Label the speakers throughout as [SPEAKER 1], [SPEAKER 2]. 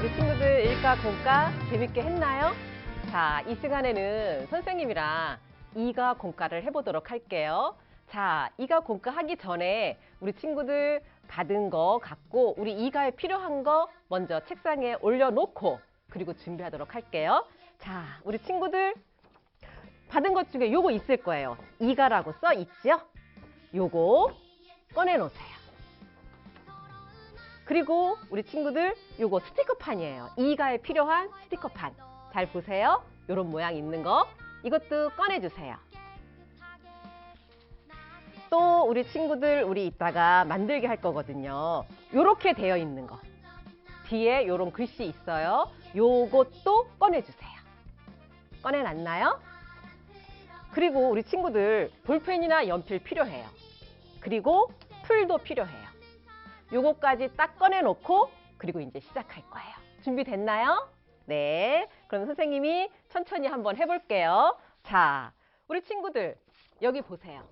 [SPEAKER 1] 우리 친구들 일과 공과 재밌게 했나요? 자, 이 시간에는 선생님이랑 이가 공과를 해보도록 할게요. 자, 이가 공과 하기 전에 우리 친구들 받은 거 갖고 우리 이가에 필요한 거 먼저 책상에 올려놓고 그리고 준비하도록 할게요. 자, 우리 친구들 받은 것 중에 요거 있을 거예요. 이가라고 써 있죠? 요거 꺼내놓으세요. 그리고 우리 친구들 요거 스티커판이에요. 이가에 필요한 스티커판. 잘 보세요. 요런 모양 있는 거. 이것도 꺼내주세요. 또 우리 친구들 우리 이따가 만들게 할 거거든요. 요렇게 되어 있는 거. 뒤에 요런 글씨 있어요. 요것도 꺼내주세요. 꺼내놨나요? 그리고 우리 친구들 볼펜이나 연필 필요해요. 그리고 풀도 필요해요. 요거까지 딱 꺼내놓고 그리고 이제 시작할 거예요. 준비됐나요? 네. 그럼 선생님이 천천히 한번 해볼게요. 자, 우리 친구들 여기 보세요.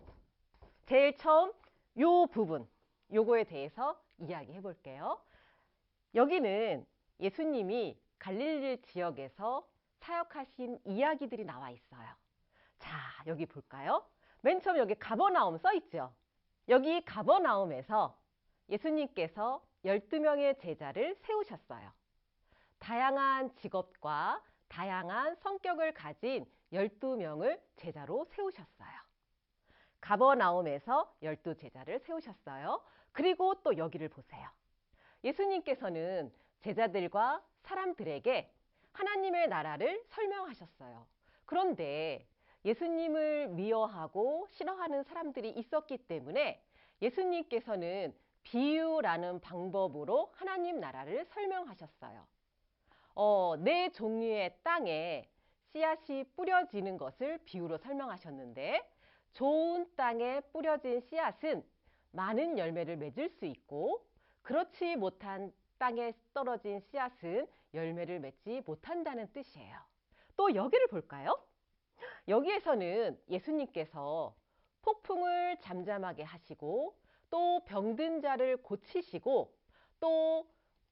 [SPEAKER 1] 제일 처음 요 부분, 요거에 대해서 이야기해 볼게요. 여기는 예수님이 갈릴리 지역에서 사역하신 이야기들이 나와 있어요. 자, 여기 볼까요? 맨 처음 여기 가버나움 써 있죠? 여기 가버나움에서 예수님께서 12명의 제자를 세우셨어요. 다양한 직업과 다양한 성격을 가진 12명을 제자로 세우셨어요. 가버나움에서 12제자를 세우셨어요. 그리고 또 여기를 보세요. 예수님께서는 제자들과 사람들에게 하나님의 나라를 설명하셨어요. 그런데 예수님을 미워하고 싫어하는 사람들이 있었기 때문에 예수님께서는 비유라는 방법으로 하나님 나라를 설명하셨어요. 네 종류의 땅에 씨앗이 뿌려지는 것을 비유로 설명하셨는데 좋은 땅에 뿌려진 씨앗은 많은 열매를 맺을 수 있고 그렇지 못한 땅에 떨어진 씨앗은 열매를 맺지 못한다는 뜻이에요. 또 여기를 볼까요? 여기에서는 예수님께서 폭풍을 잠잠하게 하시고 또 병든 자를 고치시고 또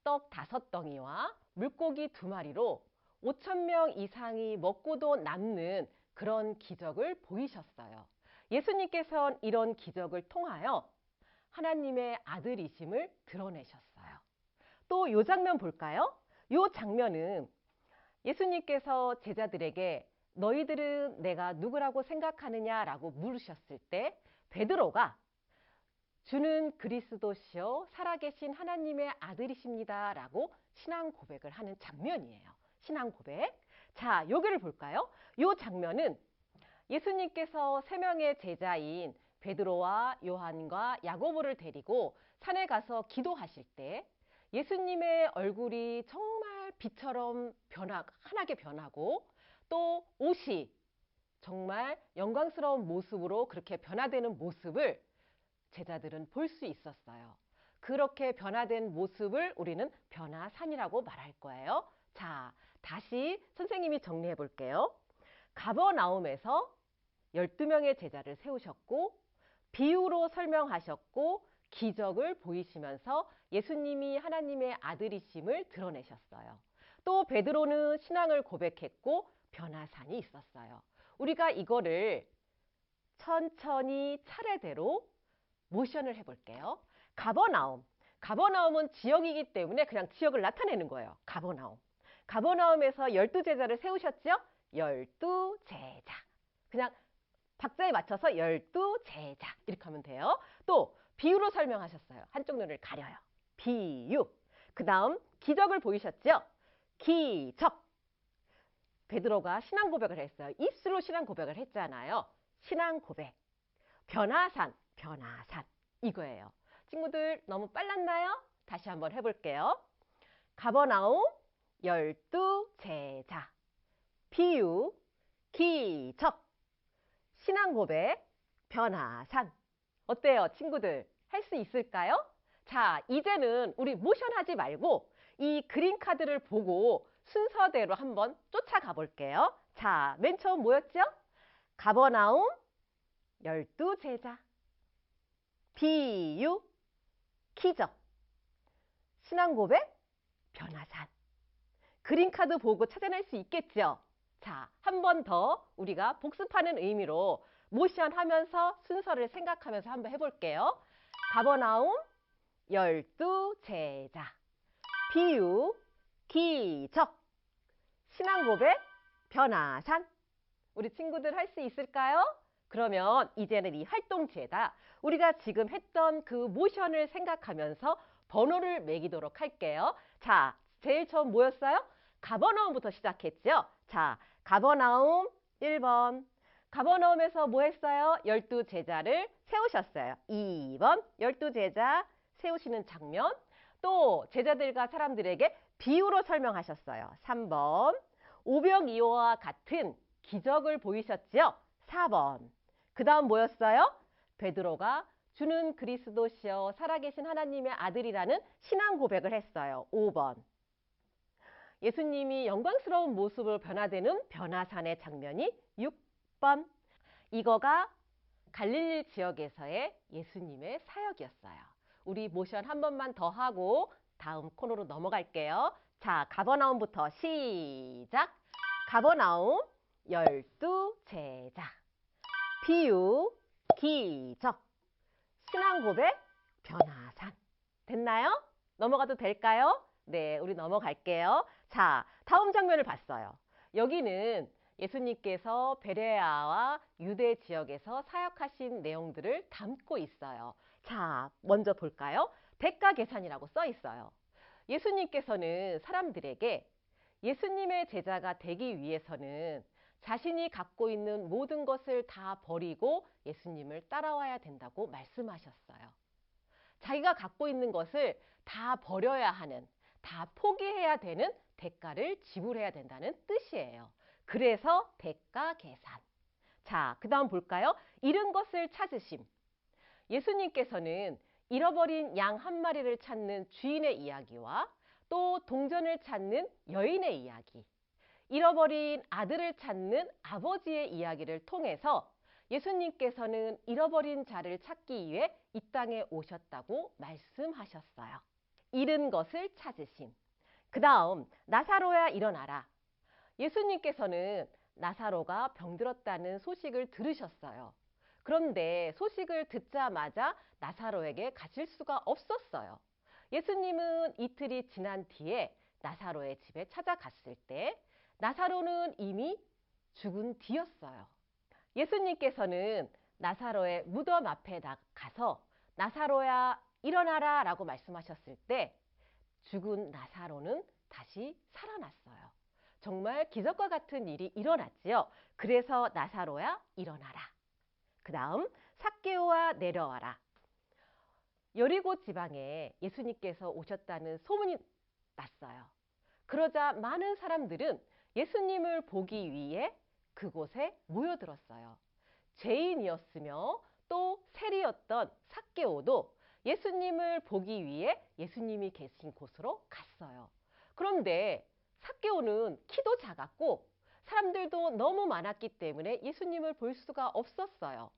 [SPEAKER 1] 떡 5덩이와 물고기 2마리로 5,000명 이상이 먹고도 남는 그런 기적을 보이셨어요. 예수님께서는 이런 기적을 통하여 하나님의 아들이심을 드러내셨어요. 또 이 장면 볼까요? 이 장면은 예수님께서 제자들에게 너희들은 내가 누구라고 생각하느냐라고 물으셨을 때 베드로가 주는 그리스도시요 살아계신 하나님의 아들이십니다 라고 신앙 고백을 하는 장면이에요. 신앙 고백. 자, 여기를 볼까요? 이 장면은 예수님께서 3명의 제자인 베드로와 요한과 야고보를 데리고 산에 가서 기도하실 때 예수님의 얼굴이 정말 빛처럼 환하게 변하고 또 옷이 정말 영광스러운 모습으로 그렇게 변화되는 모습을 제자들은 볼 수 있었어요. 그렇게 변화된 모습을 우리는 변화산이라고 말할 거예요. 자, 다시 선생님이 정리해 볼게요. 가버나움에서 12명의 제자를 세우셨고 비유로 설명하셨고 기적을 보이시면서 예수님이 하나님의 아들이심을 드러내셨어요. 또 베드로는 신앙을 고백했고 변화산이 있었어요. 우리가 이거를 천천히 차례대로 모션을 해볼게요. 가버나움. 가버나움은 지역이기 때문에 그냥 지역을 나타내는 거예요. 가버나움. 가버나움에서 12제자를 세우셨죠? 12제자. 그냥 박자에 맞춰서 12제자 이렇게 하면 돼요. 또 비유로 설명하셨어요. 한쪽 눈을 가려요. 비유. 그 다음 기적을 보이셨죠? 기적. 베드로가 신앙 고백을 했어요. 입술로 신앙 고백을 했잖아요. 신앙 고백. 변화산. 변화산. 이거예요. 친구들 너무 빨랐나요? 다시 한번 해볼게요. 가버나움 12제자. 비유. 기적. 신앙 고백. 변화산. 어때요, 친구들? 할 수 있을까요? 자, 이제는 우리 모션 하지 말고 이 그림 카드를 보고 순서대로 한번 쫓아가 볼게요. 자, 맨 처음 뭐였죠? 가버나움 12제자. 비유. 기적. 신앙 고백. 변화산. 그림카드 보고 찾아낼 수 있겠죠? 자, 한 번 더 우리가 복습하는 의미로 모션 하면서 순서를 생각하면서 한번 해볼게요. 가버나움, 열두 제자, 비유, 기적, 신앙고백, 변화산. 우리 친구들 할 수 있을까요? 그러면 이제는 이 활동지에다 우리가 지금 했던 그 모션을 생각하면서 번호를 매기도록 할게요. 자, 제일 처음 뭐였어요? 가버나움부터 시작했죠? 자, 가버나움 1번. 가버나움에서 뭐 했어요? 12제자를 세우셨어요. 2번 12제자 세우시는 장면. 또 제자들과 사람들에게 비유로 설명하셨어요. 3번 오병이어와 같은 기적을 보이셨죠? 4번. 그 다음 뭐였어요? 베드로가 주는 그리스도시여 살아계신 하나님의 아들이라는 신앙 고백을 했어요. 5번. 예수님이 영광스러운 모습으로 변화되는 변화산의 장면이 6번. 이거가 갈릴리 지역에서의 예수님의 사역이었어요. 우리 모션 한 번만 더 하고 다음 코너로 넘어갈게요. 자, 가버나움부터 시작. 가버나움 12제자, 비유, 기적, 신앙고백, 변화산. 됐나요? 넘어가도 될까요? 네, 우리 넘어갈게요. 자, 다음 장면을 봤어요. 여기는 예수님께서 베레아와 유대 지역에서 사역하신 내용들을 담고 있어요. 자, 먼저 볼까요? 대가 계산이라고 써 있어요. 예수님께서는 사람들에게 예수님의 제자가 되기 위해서는 자신이 갖고 있는 모든 것을 다 버리고 예수님을 따라와야 된다고 말씀하셨어요. 자기가 갖고 있는 것을 다 버려야 하는, 다 포기해야 되는 대가를 지불해야 된다는 뜻이에요. 그래서 대가 계산. 자, 그 다음 볼까요? 잃은 것을 찾으심. 예수님께서는 잃어버린 양 한 마리를 찾는 주인의 이야기와 또 동전을 찾는 여인의 이야기, 잃어버린 아들을 찾는 아버지의 이야기를 통해서 예수님께서는 잃어버린 자를 찾기 위해 이 땅에 오셨다고 말씀하셨어요. 잃은 것을 찾으심. 그 다음 나사로야 일어나라. 예수님께서는 나사로가 병들었다는 소식을 들으셨어요. 그런데 소식을 듣자마자 나사로에게 가실 수가 없었어요. 예수님은 이틀이 지난 뒤에 나사로의 집에 찾아갔을 때 나사로는 이미 죽은 뒤였어요. 예수님께서는 나사로의 무덤 앞에 가서 나사로야 일어나라 라고 말씀하셨을 때 죽은 나사로는 다시 살아났어요. 정말 기적과 같은 일이 일어났지요. 그래서 나사로야 일어나라. 그 다음 삭개오와 내려와라. 여리고 지방에 예수님께서 오셨다는 소문이 났어요. 그러자 많은 사람들은 예수님을 보기 위해 그곳에 모여들었어요. 죄인이었으며 또 세리였던 삭개오도 예수님을 보기 위해 예수님이 계신 곳으로 갔어요. 그런데 삭개오는 키도 작았고 사람들도 너무 많았기 때문에 예수님을 볼 수가 없었어요.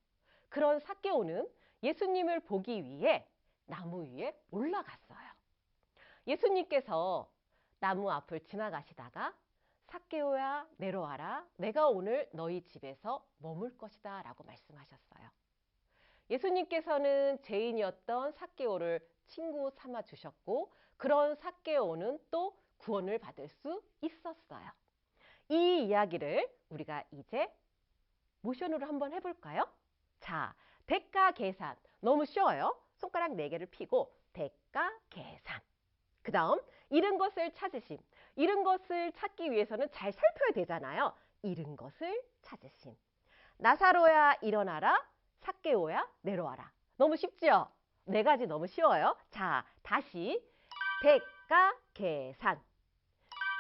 [SPEAKER 1] 그런 삭개오는 예수님을 보기 위해 나무 위에 올라갔어요. 예수님께서 나무 앞을 지나가시다가 삭개오야 내려와라. 내가 오늘 너희 집에서 머물 것이다 라고 말씀하셨어요. 예수님께서는 죄인이었던 삭개오를 친구 삼아 주셨고 그런 삭개오는 또 구원을 받을 수 있었어요. 이 이야기를 우리가 이제 모션으로 한번 해볼까요? 자, 대가 계산. 너무 쉬워요. 손가락 4개를 펴고 대가 계산. 그 다음 잃은 것을 찾으심. 잃은 것을 찾기 위해서는 잘 살펴야 되잖아요. 잃은 것을 찾으심. 나사로야 일어나라. 삭개오야 내려와라. 너무 쉽죠? 4가지 너무 쉬워요. 자, 다시 대가 계산.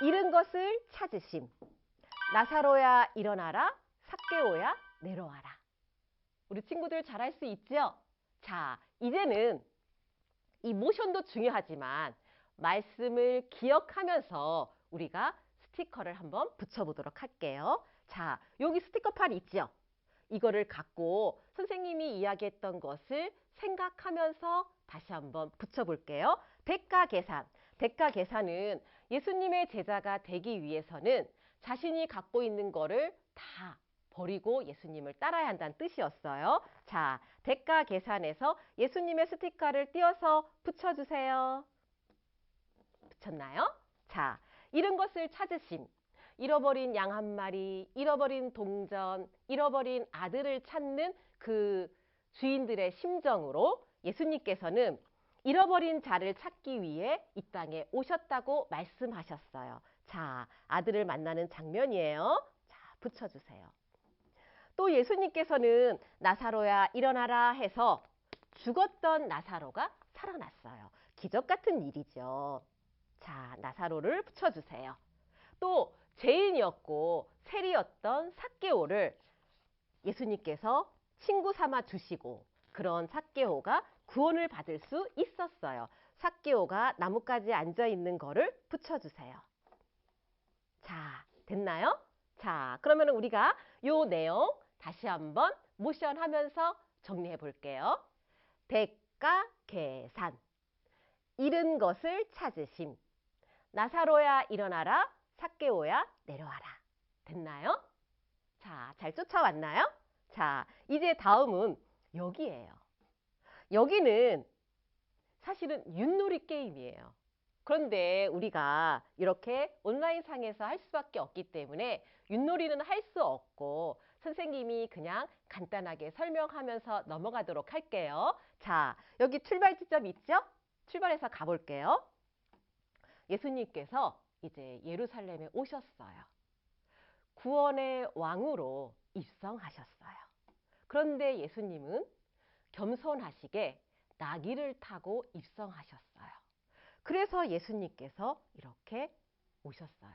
[SPEAKER 1] 잃은 것을 찾으심. 나사로야 일어나라. 삭개오야 내려와라. 우리 친구들 잘할 수 있죠? 자, 이제는 이 모션도 중요하지만 말씀을 기억하면서 우리가 스티커를 한번 붙여보도록 할게요. 자, 여기 스티커판 있죠? 이거를 갖고 선생님이 이야기했던 것을 생각하면서 다시 한번 붙여볼게요. 대가 계산. 대가 계산은 예수님의 제자가 되기 위해서는 자신이 갖고 있는 거를 다 버리고 예수님을 따라야 한다는 뜻이었어요. 자, 대가 계산에서 예수님의 스티커를 띄어서 붙여주세요. 붙였나요? 자, 잃은 것을 찾으심. 잃어버린 양 한 마리, 잃어버린 동전, 잃어버린 아들을 찾는 그 주인들의 심정으로 예수님께서는 잃어버린 자를 찾기 위해 이 땅에 오셨다고 말씀하셨어요. 자, 아들을 만나는 장면이에요. 자, 붙여주세요. 또 예수님께서는 나사로야 일어나라 해서 죽었던 나사로가 살아났어요. 기적 같은 일이죠. 자, 나사로를 붙여주세요. 또 죄인이었고 세리였던 삭개오를 예수님께서 친구 삼아 주시고 그런 삭개오가 구원을 받을 수 있었어요. 삭개오가 나뭇가지에 앉아 있는 거를 붙여주세요. 자, 됐나요? 자, 그러면 우리가 요 내용 다시 한번 모션하면서 정리해 볼게요. 대가 계산, 잃은 것을 찾으심, 나사로야 일어나라, 삭개오야 내려와라. 됐나요? 자, 잘 쫓아왔나요? 자, 이제 다음은 여기예요. 여기는 사실은 윷놀이 게임이에요. 그런데 우리가 이렇게 온라인상에서 할 수밖에 없기 때문에 윷놀이는 할 수 없고 선생님이 그냥 간단하게 설명하면서 넘어가도록 할게요. 자, 여기 출발 지점 있죠? 출발해서 가볼게요. 예수님께서 이제 예루살렘에 오셨어요. 구원의 왕으로 입성하셨어요. 그런데 예수님은 겸손하시게 나귀를 타고 입성하셨어요. 그래서 예수님께서 이렇게 오셨어요.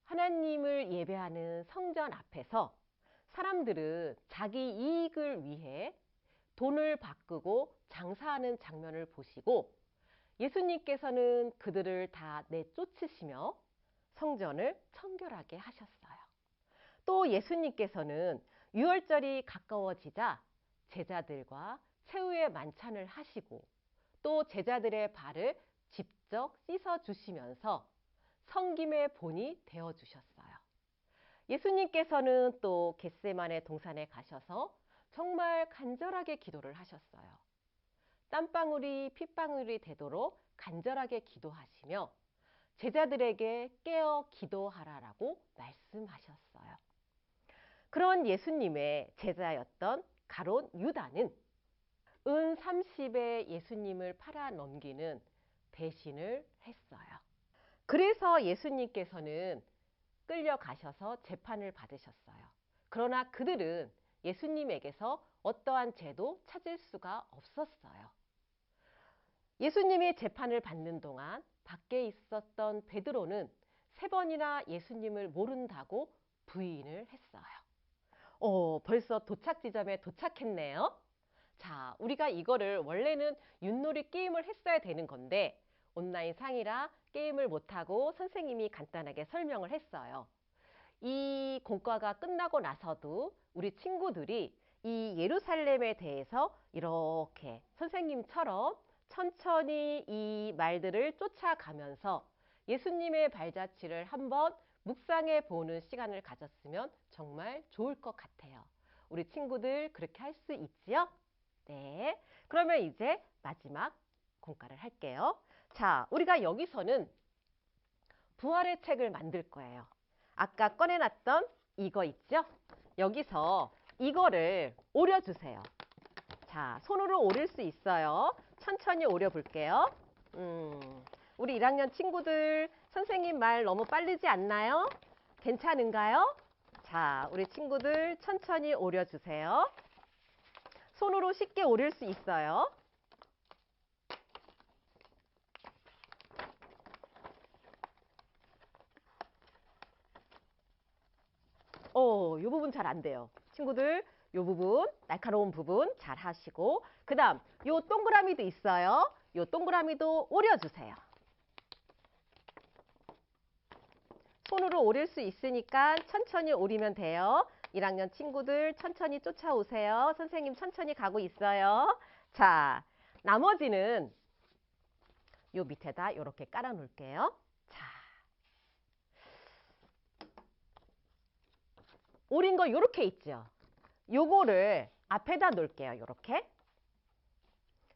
[SPEAKER 1] 하나님을 예배하는 성전 앞에서 사람들은 자기 이익을 위해 돈을 바꾸고 장사하는 장면을 보시고 예수님께서는 그들을 다 내쫓으시며 성전을 청결하게 하셨어요. 또 예수님께서는 유월절이 가까워지자 제자들과 최후의 만찬을 하시고 또 제자들의 발을 직접 씻어 주시면서 섬김의 본이 되어 주셨어요. 예수님께서는 또 겟세마네 동산에 가셔서 정말 간절하게 기도를 하셨어요. 땀방울이 핏방울이 되도록 간절하게 기도하시며 제자들에게 깨어 기도하라라고 말씀하셨어요. 그런 예수님의 제자였던 가롯 유다는 은 30에 예수님을 팔아 넘기는 배신을 했어요. 그래서 예수님께서는 끌려가셔서 재판을 받으셨어요. 그러나 그들은 예수님에게서 어떠한 죄도 찾을 수가 없었어요. 예수님이 재판을 받는 동안 밖에 있었던 베드로는 3번이나 예수님을 모른다고 부인을 했어요. 벌써 도착 지점에 도착했네요. 자, 우리가 이거를 원래는 윷놀이 게임을 했어야 되는 건데 온라인 상이라 게임을 못하고 선생님이 간단하게 설명을 했어요. 이 공과가 끝나고 나서도 우리 친구들이 이 예루살렘에 대해서 이렇게 선생님처럼 천천히 이 말들을 쫓아가면서 예수님의 발자취를 한번 묵상해 보는 시간을 가졌으면 정말 좋을 것 같아요. 우리 친구들 그렇게 할 수 있지요? 네. 그러면 이제 마지막 공과를 할게요. 자, 우리가 여기서는 부활의 책을 만들 거예요. 아까 꺼내놨던 이거 있죠? 여기서 이거를 오려주세요. 자, 손으로 오릴 수 있어요. 천천히 오려 볼게요. 우리 1학년 친구들 선생님 말 너무 빠르지 않나요? 괜찮은가요? 자, 우리 친구들 천천히 오려주세요. 손으로 쉽게 오릴 수 있어요. 이 부분 잘 안 돼요. 친구들, 이 부분, 날카로운 부분 잘 하시고 그 다음 이 동그라미도 있어요. 이 동그라미도 오려주세요. 손으로 오릴 수 있으니까 천천히 오리면 돼요. 1학년 친구들 천천히 쫓아오세요. 선생님 천천히 가고 있어요. 자, 나머지는 요 밑에다 이렇게 깔아 놓을게요. 자, 오린 거 요렇게 있죠. 요거를 앞에다 놓을게요. 요렇게.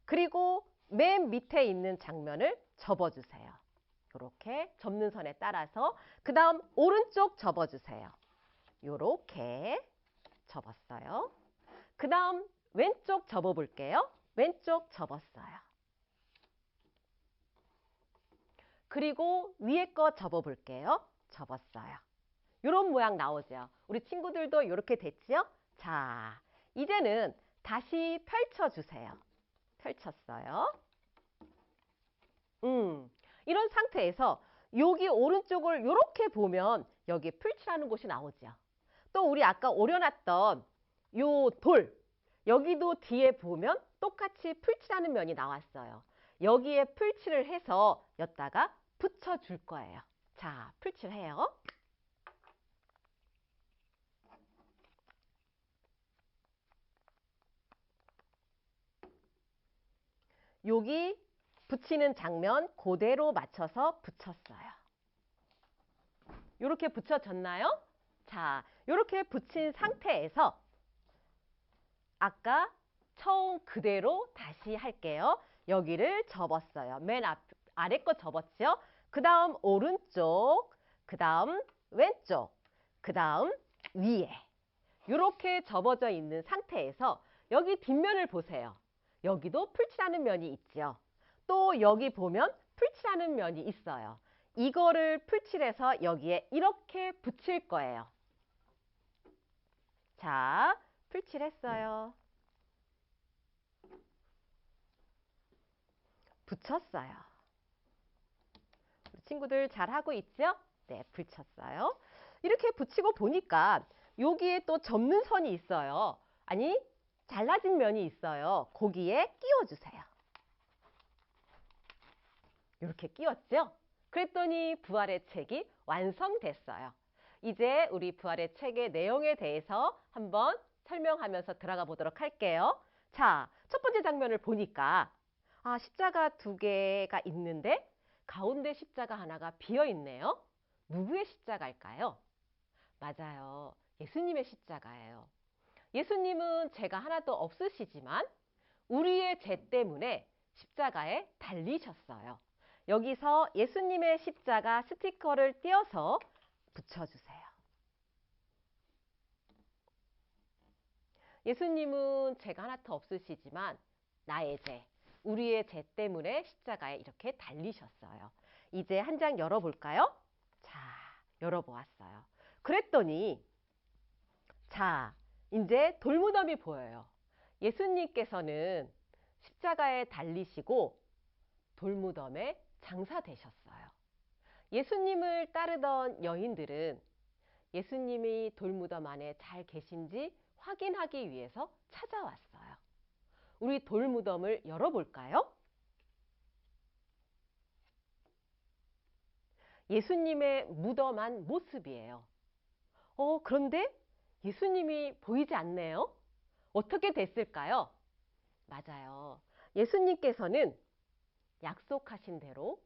[SPEAKER 1] 그리고 맨 밑에 있는 장면을 접어주세요. 요렇게 접는 선에 따라서. 그 다음 오른쪽 접어주세요. 요렇게 접었어요. 그 다음 왼쪽 접어볼게요. 왼쪽 접었어요. 그리고 위에 거 접어볼게요. 접었어요. 이런 모양 나오죠. 우리 친구들도 이렇게 됐죠? 자, 이제는 다시 펼쳐주세요. 펼쳤어요. 이런 상태에서 여기 오른쪽을 이렇게 보면 여기 풀칠하는 곳이 나오죠. 또 우리 아까 오려놨던 요 돌, 여기도 뒤에 보면 똑같이 풀칠하는 면이 나왔어요. 여기에 풀칠을 해서 여기다가 붙여줄 거예요. 자, 풀칠해요. 여기 붙이는 장면 그대로 맞춰서 붙였어요. 이렇게 붙여졌나요? 자, 이렇게 붙인 상태에서 아까 처음 그대로 다시 할게요. 여기를 접었어요. 맨 아래 거 접었죠? 그 다음 오른쪽, 그 다음 왼쪽, 그 다음 위에. 이렇게 접어져 있는 상태에서 여기 뒷면을 보세요. 여기도 풀칠하는 면이 있죠. 또 여기 보면 풀칠하는 면이 있어요. 이거를 풀칠해서 여기에 이렇게 붙일 거예요. 자, 풀칠했어요. 붙였어요. 우리 친구들 잘하고 있죠? 네, 붙였어요. 이렇게 붙이고 보니까 여기에 또 접는 선이 있어요. 아니, 잘라진 면이 있어요. 거기에 끼워주세요. 이렇게 끼웠죠? 그랬더니 부활의 책이 완성됐어요. 이제 우리 부활의 책의 내용에 대해서 한번 설명하면서 들어가 보도록 할게요. 자, 첫 번째 장면을 보니까 십자가 두 개가 있는데 가운데 십자가 하나가 비어 있네요. 누구의 십자가일까요? 맞아요. 예수님의 십자가예요. 예수님은 죄가 하나도 없으시지만 우리의 죄 때문에 십자가에 달리셨어요. 여기서 예수님의 십자가 스티커를 띄어서 붙여주세요. 예수님은 죄가 하나도 없으시지만 나의 죄, 우리의 죄 때문에 십자가에 이렇게 달리셨어요. 이제 한 장 열어볼까요? 자, 열어보았어요. 그랬더니 자, 이제 돌무덤이 보여요. 예수님께서는 십자가에 달리시고 돌무덤에 장사되셨어요. 예수님을 따르던 여인들은 예수님이 돌무덤 안에 잘 계신지 확인하기 위해서 찾아왔어요. 우리 돌무덤을 열어볼까요? 예수님의 무덤한 모습이에요. 그런데 예수님이 보이지 않네요. 어떻게 됐을까요? 맞아요. 예수님께서는 약속하신 대로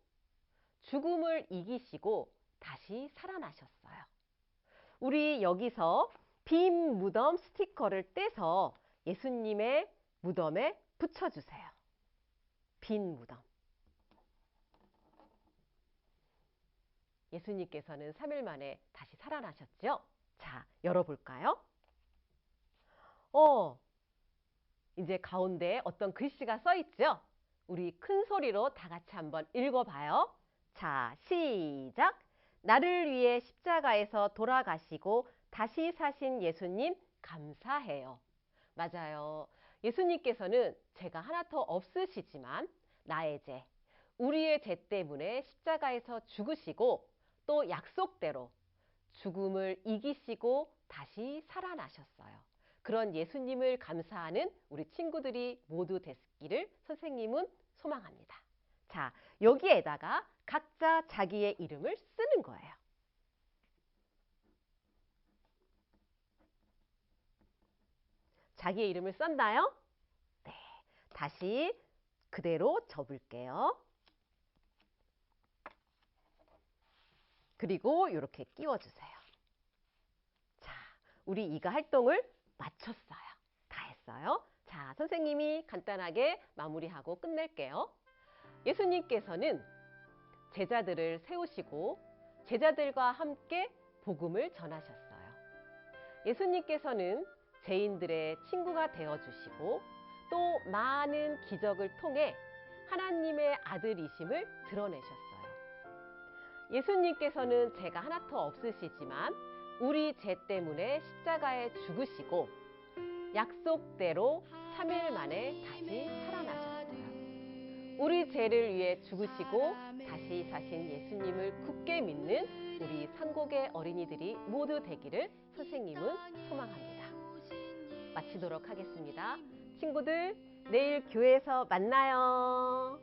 [SPEAKER 1] 죽음을 이기시고 다시 살아나셨어요. 우리 여기서 빈 무덤 스티커를 떼서 예수님의 무덤에 붙여주세요. 빈 무덤. 예수님께서는 3일 만에 다시 살아나셨죠? 자, 열어볼까요? 이제 가운데 어떤 글씨가 써 있죠? 우리 큰 소리로 다 같이 한번 읽어봐요. 자, 시작! 나를 위해 십자가에서 돌아가시고 다시 사신 예수님 감사해요. 맞아요. 예수님께서는 죄가 하나도 없으시지만 나의 죄, 우리의 죄 때문에 십자가에서 죽으시고 또 약속대로 죽음을 이기시고 다시 살아나셨어요. 그런 예수님을 감사하는 우리 친구들이 모두 됐기를 선생님은 소망합니다. 자, 여기에다가 각자 자기의 이름을 쓰는 거예요. 자기의 이름을 썼나요? 네. 다시 그대로 접을게요. 그리고 이렇게 끼워주세요. 자, 우리 이가 활동을 마쳤어요. 다 했어요. 자, 선생님이 간단하게 마무리하고 끝낼게요. 예수님께서는 제자들을 세우시고 제자들과 함께 복음을 전하셨어요. 예수님께서는 죄인들의 친구가 되어주시고 또 많은 기적을 통해 하나님의 아들이심을 드러내셨어요. 예수님께서는 죄가 하나도 없으시지만 우리 죄 때문에 십자가에 죽으시고 약속대로 3일 만에 다시 살아나셨어요. 우리 죄를 위해 죽으시고 다시 사신 예수님을 굳게 믿는 우리 산곡의 어린이들이 모두 되기를 선생님은 소망합니다. 마치도록 하겠습니다. 친구들, 내일 교회에서 만나요.